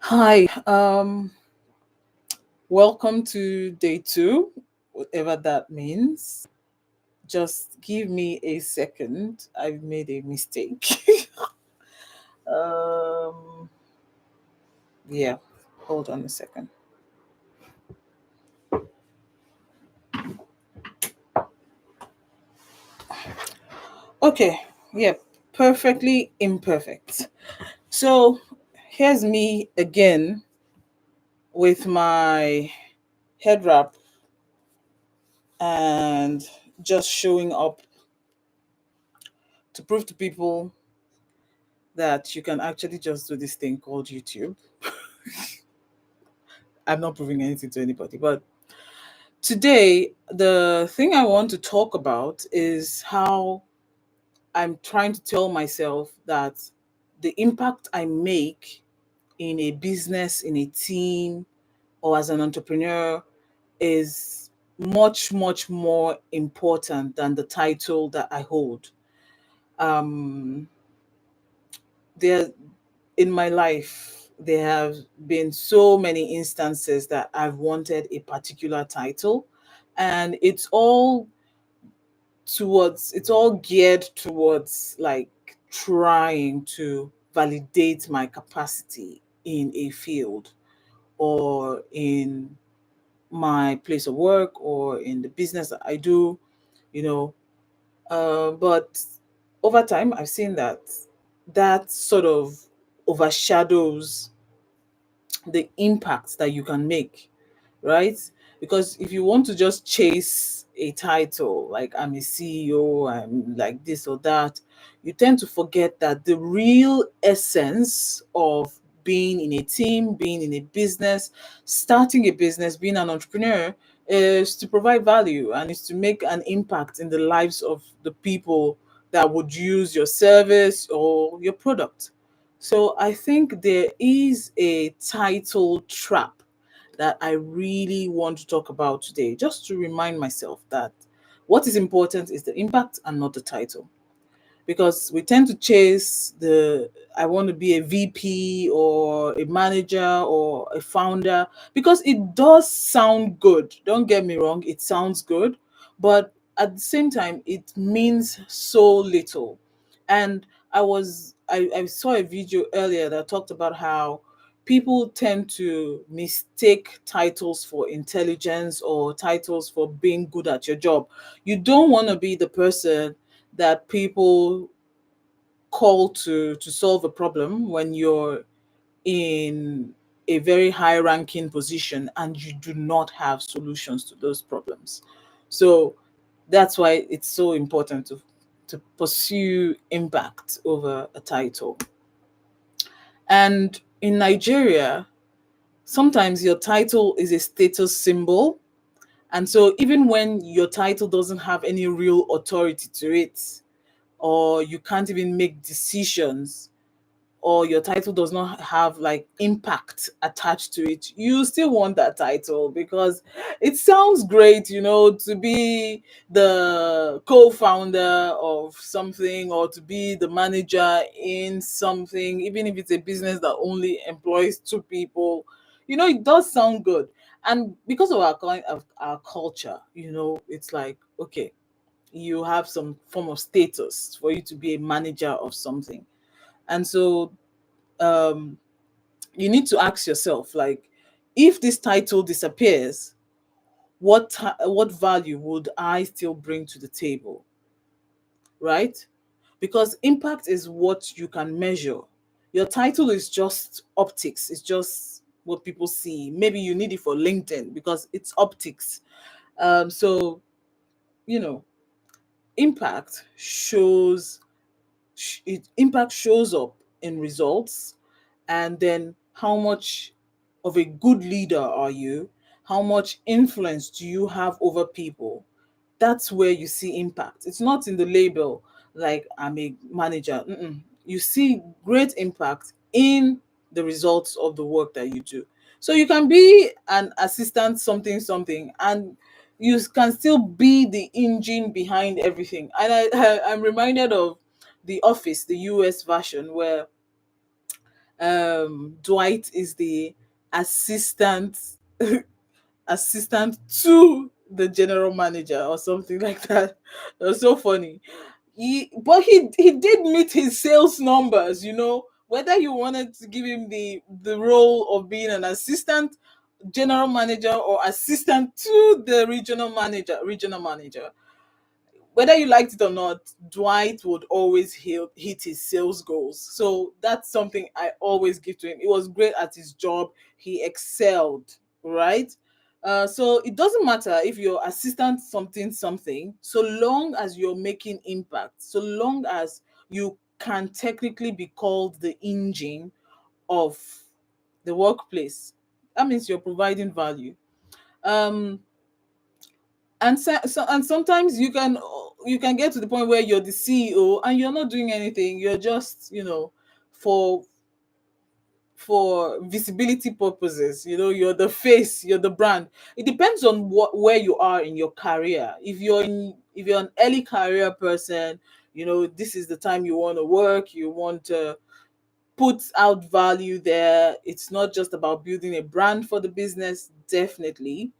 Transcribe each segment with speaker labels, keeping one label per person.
Speaker 1: Hi, welcome to day two, whatever that means. Just give me a second. I've made a mistake. um, yeah, hold on a second. Okay, yeah, perfectly imperfect. So here's me again with my head wrap and just showing up to prove to people that you can actually just do this thing called YouTube. I'm not proving anything to anybody, but today the thing I want to talk about is how I'm trying to tell myself that the impact I make in a business, in a team, or as an entrepreneur is much, much more important than the title that I hold. Um, there in my life, there have been so many instances that I've wanted a particular title, and it's all geared towards like trying to validate my capacity in a field or in my place of work or in the business that I do, you know. But over time, I've seen that that sort of overshadows the impact that you can make, right? Because if you want to just chase a title, like I'm a CEO, I'm like this or that, you tend to forget that the real essence of being in a team, being in a business, starting a business, being an entrepreneur is to provide value and is to make an impact in the lives of the people that would use your service or your product. So I think there is a title trap that I really want to talk about today, just to remind myself that what is important is the impact and not the title. Because we tend to chase I want to be a VP or a manager or a founder because it does sound good. Don't get me wrong, it sounds good, but at the same time, it means so little. And I saw a video earlier that talked about how people tend to mistake titles for intelligence or titles for being good at your job. You don't want to be the person that people call to solve a problem when you're in a very high ranking position and you do not have solutions to those problems. So that's why it's so important to pursue impact over a title. And in Nigeria, sometimes your title is a status symbol. And so even when your title doesn't have any real authority to it, or you can't even make decisions, or your title does not have like impact attached to it, you still want that title because it sounds great, to be the co-founder of something or to be the manager in something, even if it's a business that only employs two people. It does sound good. And because of our culture, it's like, okay, you have some form of status for you to be a manager of something. And so um, you need to ask yourself, like, if this title disappears, what value would I still bring to the table, right? Because impact is what you can measure. Your title is just optics. It's just what people see. Maybe you need it for LinkedIn because it's optics. So you know, impact shows impact shows up in results, and then how much of a good leader are you, how much influence do you have over people. That's where you see impact. It's not in the label, like I'm a manager. Mm-mm. You see great impact in the results of the work that you do. So you can be an assistant something something, and you can still be the engine behind everything. And I'm reminded of The Office, the US version, where Dwight is the assistant assistant to the general manager or something like that. It was so funny. But he did meet his sales numbers, whether you wanted to give him the role of being an assistant general manager or assistant to the regional manager, whether you liked it or not, Dwight would always hit his sales goals. So that's something I always give to him. He was great at his job. He excelled, right? So it doesn't matter if you're assistant something something, so long as you're making impact, so long as you can technically be called the engine of the workplace. That means you're providing value. Um, and sometimes you can get to the point where you're the CEO and you're not doing anything. You're just for visibility purposes. You're the face, you're the brand. It depends on where you are in your career. If you're an early career person, this is the time you want to work. You want to put out value there. It's not just about building a brand for the business. Definitely,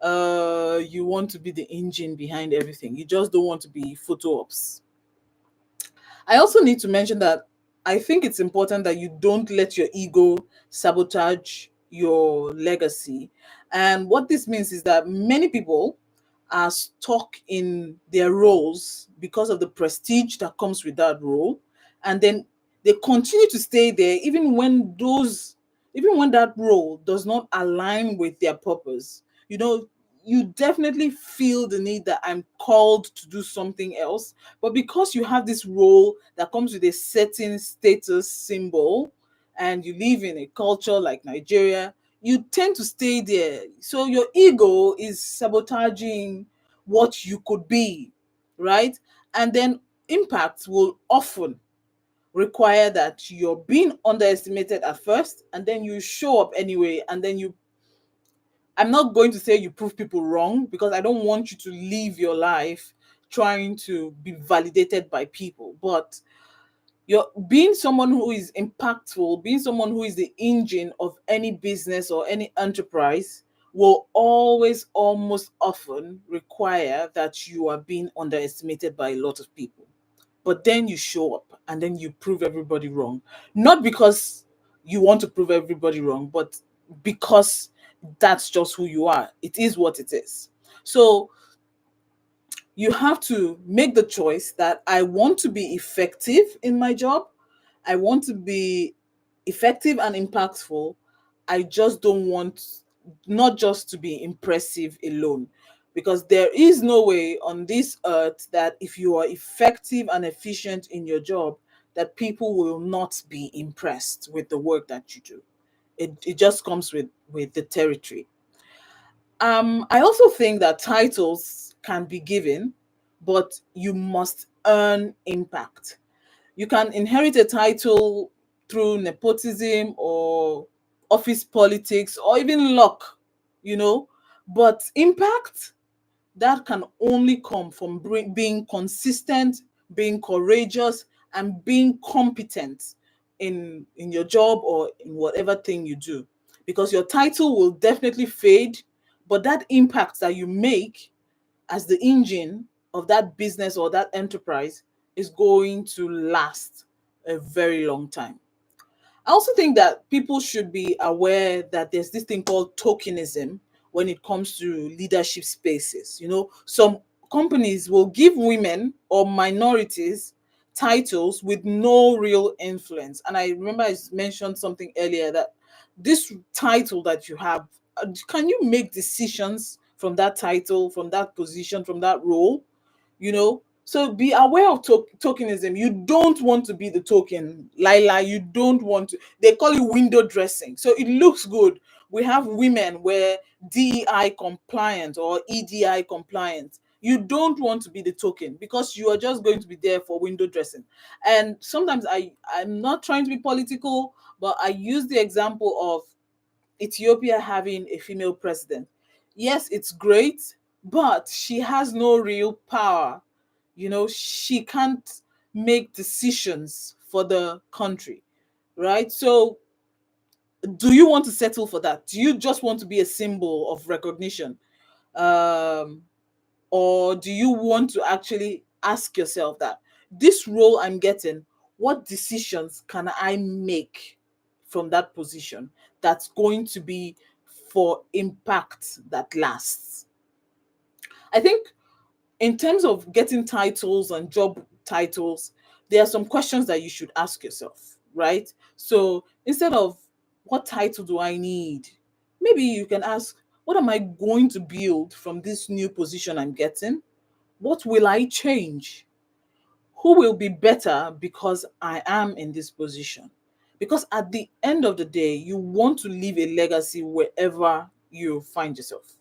Speaker 1: you want to be the engine behind everything. You just don't want to be photo ops. I also need to mention that I think it's important that you don't let your ego sabotage your legacy. And what this means is that many people are stuck in their roles because of the prestige that comes with that role. And then they continue to stay there even when that role does not align with their purpose. You know, you definitely feel the need that I'm called to do something else, but because you have this role that comes with a certain status symbol and you live in a culture like Nigeria, you tend to stay there. So your ego is sabotaging what you could be, right? And then impact will often require that you're being underestimated at first and then you show up anyway, and then I'm not going to say you prove people wrong, because I don't want you to live your life trying to be validated by people. But you're being someone who is impactful, being someone who is the engine of any business or any enterprise will always, almost often require that you are being underestimated by a lot of people. But then you show up and then you prove everybody wrong. Not because you want to prove everybody wrong, but because that's just who you are. It is what it is. So you have to make the choice that I want to be effective in my job. I want to be effective and impactful. I just don't want not just to be impressive alone. Because there is no way on this earth that if you are effective and efficient in your job, that people will not be impressed with the work that you do. It just comes with the territory. I also think that titles can be given, but you must earn impact. You can inherit a title through nepotism or office politics or even luck, you know, but impact, that can only come from being consistent, being courageous, and being competent in your job or in whatever thing you do. Because your title will definitely fade, but that impact that you make as the engine of that business or that enterprise is going to last a very long time. I also think that people should be aware that there's this thing called tokenism when it comes to leadership spaces. Some companies will give women or minorities titles with no real influence. And I remember I mentioned something earlier that this title that you have, can you make decisions from that title, from that position, from that role? So be aware of tokenism. You don't want to be the token, Lila. You don't want to. They call it window dressing, so it looks good. We have women where DEI compliant or EDI compliant. You don't want to be the token because you are just going to be there for window dressing. And sometimes I'm not trying to be political, but I use the example of Ethiopia having a female president. Yes, it's great, but she has no real power. She can't make decisions for the country, right? So Do you want to settle for that? Do you just want to be a symbol of recognition? Um, or do you want to actually ask yourself that this role I'm getting, what decisions can I make from that position that's going to be for impact that lasts? I think in terms of getting titles and job titles, there are some questions that you should ask yourself, right? So instead of what title do I need, maybe you can ask, what am I going to build from this new position I'm getting? What will I change? Who will be better because I am in this position? Because at the end of the day, you want to leave a legacy wherever you find yourself,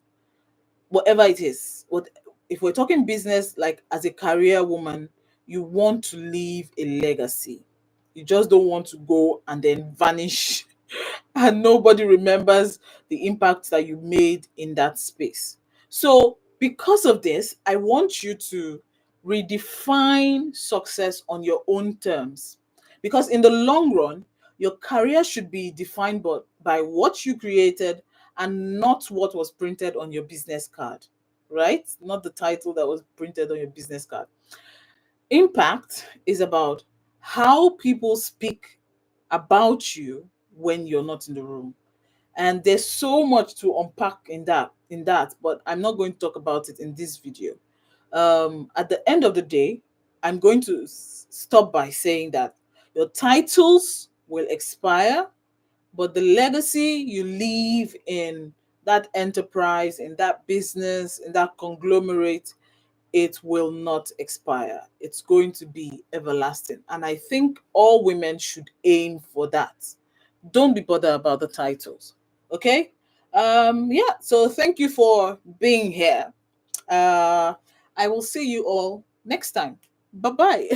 Speaker 1: whatever it is. What if we're talking business, like as a career woman, you want to leave a legacy. You just don't want to go and then vanish and nobody remembers the impact that you made in that space. So, because of this, I want you to redefine success on your own terms. Because in the long run, your career should be defined by what you created and not what was printed on your business card, right? Not the title that was printed on your business card. Impact is about how people speak about you when you're not in the room. And there's so much to unpack in that, but I'm not going to talk about it in this video. At the end of the day, I'm going to stop by saying that your titles will expire, but the legacy you leave in that enterprise, in that business, in that conglomerate, it will not expire. It's going to be everlasting. And I think all women should aim for that. Don't be bothered about the titles. Okay? Yeah, so thank you for being here. Uh I will see you all next time. Bye-bye.